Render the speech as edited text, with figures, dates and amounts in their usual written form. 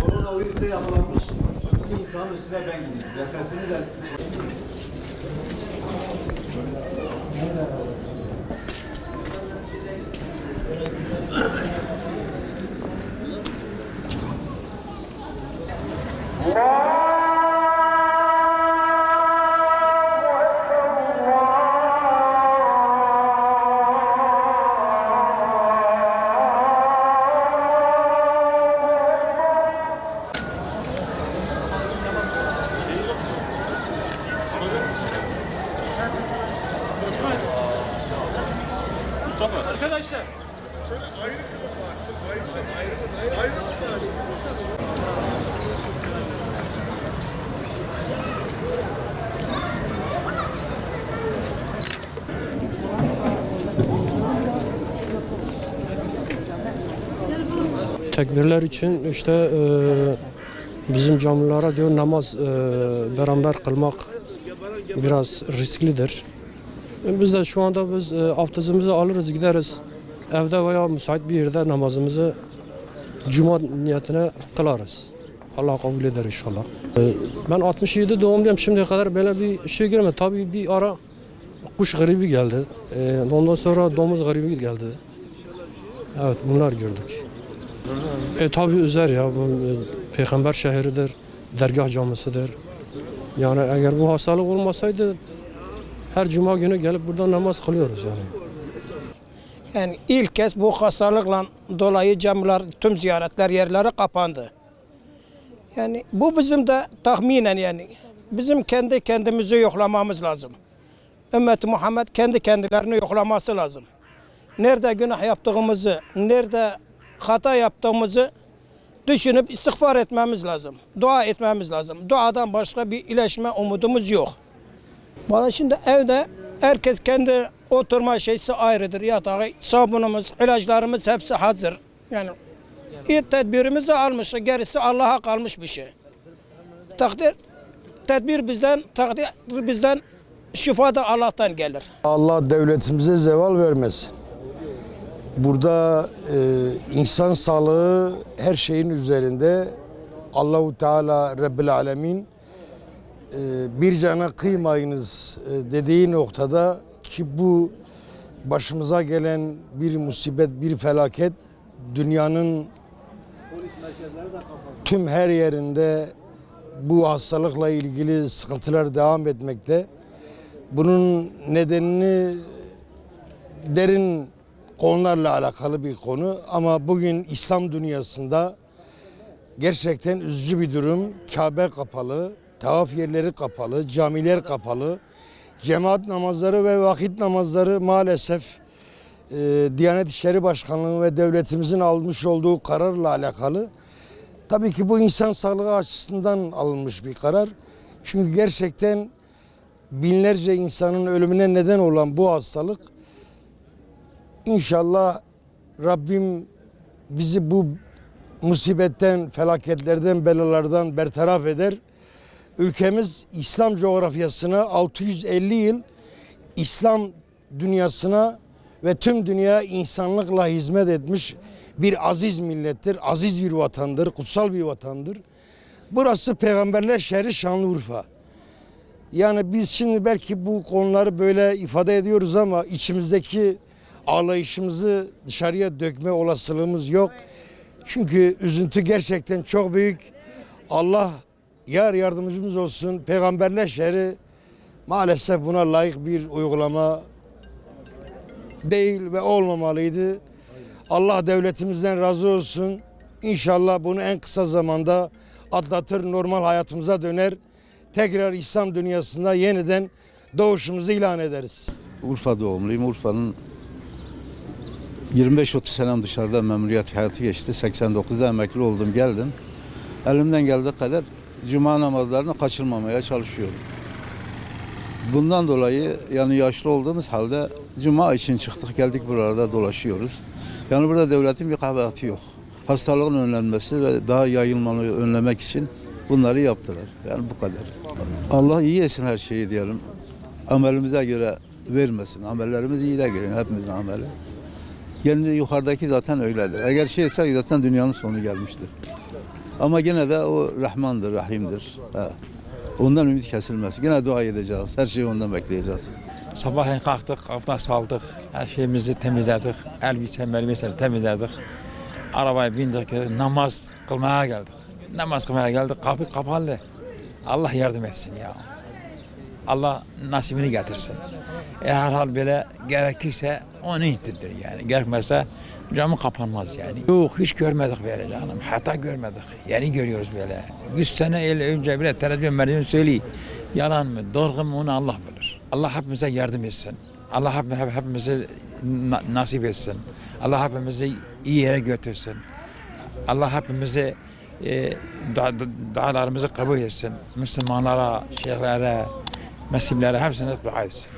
Koronavirüse yakalanmış bir insanın üstüne ben gideyim. Nefesini de... Arkadaşlar. Şöyle ayrı kılıf var. Ayrı var. Tekbirler için işte bizim camilara diyor namaz beraber kılmak biraz risklidir. Biz de şu anda abdestimizi alırız gideriz evde veya müsait bir yerde namazımızı cuma niyetine kılarız. Allah kabul eder inşallah. Ben 67 doğumluyum, şimdiye kadar böyle bir şey görmedim. Tabii bir ara kuş gribi geldi. Ondan sonra domuz gribi geldi. Evet, bunlar gördük. Tabii üzer ya, bu peygamber şehridir, dergah camisidir. Yani eğer bu hastalık olmasaydı her cuma günü gelip burada namaz kılıyoruz yani. Yani ilk kez bu hastalıkla dolayı camiler, tüm ziyaretler yerleri kapandı. Yani bu bizim de tahminen yani bizim kendi kendimizi yoklamamız lazım. Ümmet-i Muhammed kendi kendilerini yoklaması lazım. Nerede günah yaptığımızı, nerede hata yaptığımızı düşünüp istiğfar etmemiz lazım. Dua etmemiz lazım. Duadan başka bir iyileşme umudumuz yok. Valla şimdi evde herkes kendi oturma şeysi ayrıdır. Yatağı, sabunumuz, ilaçlarımız hepsi hazır. Yani ilk tedbirimizi almışız. Gerisi Allah'a kalmış bir şey. Tedbir bizden, şifa da Allah'tan gelir. Allah devletimize zeval vermesin. Burada insan sağlığı her şeyin üzerinde. Allahu Teala Rabbil Alemin bir cana kıymayınız dediği noktada ki bu başımıza gelen bir musibet, bir felaket dünyanın tüm her yerinde bu hastalıkla ilgili sıkıntılar devam etmekte. Bunun nedenini derin konularla alakalı bir konu ama bugün İslam dünyasında gerçekten üzücü bir durum. Kabe kapalı, tavaf yerleri kapalı, camiler kapalı, cemaat namazları ve vakit namazları maalesef Diyanet İşleri Başkanlığı ve devletimizin almış olduğu kararla alakalı. Tabii ki bu insan sağlığı açısından alınmış bir karar. Çünkü gerçekten binlerce insanın ölümüne neden olan bu hastalık, İnşallah Rabbim bizi bu musibetten, felaketlerden, belalardan bertaraf eder. Ülkemiz İslam coğrafyasına 650 yıl İslam dünyasına ve tüm dünya insanlıkla hizmet etmiş bir aziz millettir, aziz bir vatandır, kutsal bir vatandır. Burası Peygamberler şehri Şanlıurfa. Yani biz şimdi belki bu konuları böyle ifade ediyoruz ama içimizdeki ağlayışımızı dışarıya dökme olasılığımız yok. Çünkü üzüntü gerçekten çok büyük. Allah yar yardımcımız olsun. Peygamberler şehri maalesef buna layık bir uygulama değil ve olmamalıydı. Allah devletimizden razı olsun. İnşallah bunu en kısa zamanda atlatır, normal hayatımıza döner. Tekrar İslam dünyasında yeniden doğuşumuzu ilan ederiz. Urfa doğumluyum. Urfa'nın 25-30 senem dışarıda memuriyet hayatı geçti. 89'da emekli oldum, geldim. Elimden geldiği kadar cuma namazlarını kaçırmamaya çalışıyorum. Bundan dolayı yani yaşlı olduğumuz halde cuma için çıktık, geldik, buralarda dolaşıyoruz. Yani burada devletin bir kabahati yok. Hastalığın önlenmesi ve daha yayılmanı önlemek için bunları yaptılar. Yani bu kadar. Allah iyi etsin her şeyi diyelim. Amelimize göre vermesin. Amellerimiz iyi de gelin, hepimizin ameli. Kendi yukarıdaki zaten öyledir. Eğer şey etse zaten dünyanın sonu gelmiştir. Ama yine de o Rahmandır, Rahim'dir. Ha. Ondan ümit kesilmez. Yine dua edeceğiz. Her şeyi ondan bekleyeceğiz. Sabahleyin kalktık, abdest aldık, her şeyimizi temizledik, elbise temizledik. Arabaya bindik, namaz kılmaya geldik. Namaz kılmaya geldik, kapı kapalı. Allah yardım etsin ya. Allah nasibini getirsin. Herhal böyle gerekirse onun içindir yani. Gerekmezse camı kapanmaz yani. Yok hiç görmedik böyle canım. Hatta görmedik. Yeni görüyoruz böyle. 100 sene önce bile tereddüt merdiven söyleyeyim. Yalan mı, doğru mu onu Allah bilir. Allah hepimize yardım etsin. Allah hepimizi nasip etsin. Allah hepimizi iyi yere götürsün. Allah hepimizi dualarımızı kabul etsin. Müslümanlara, şeyhlere, mezheplere hepsine dua etsin.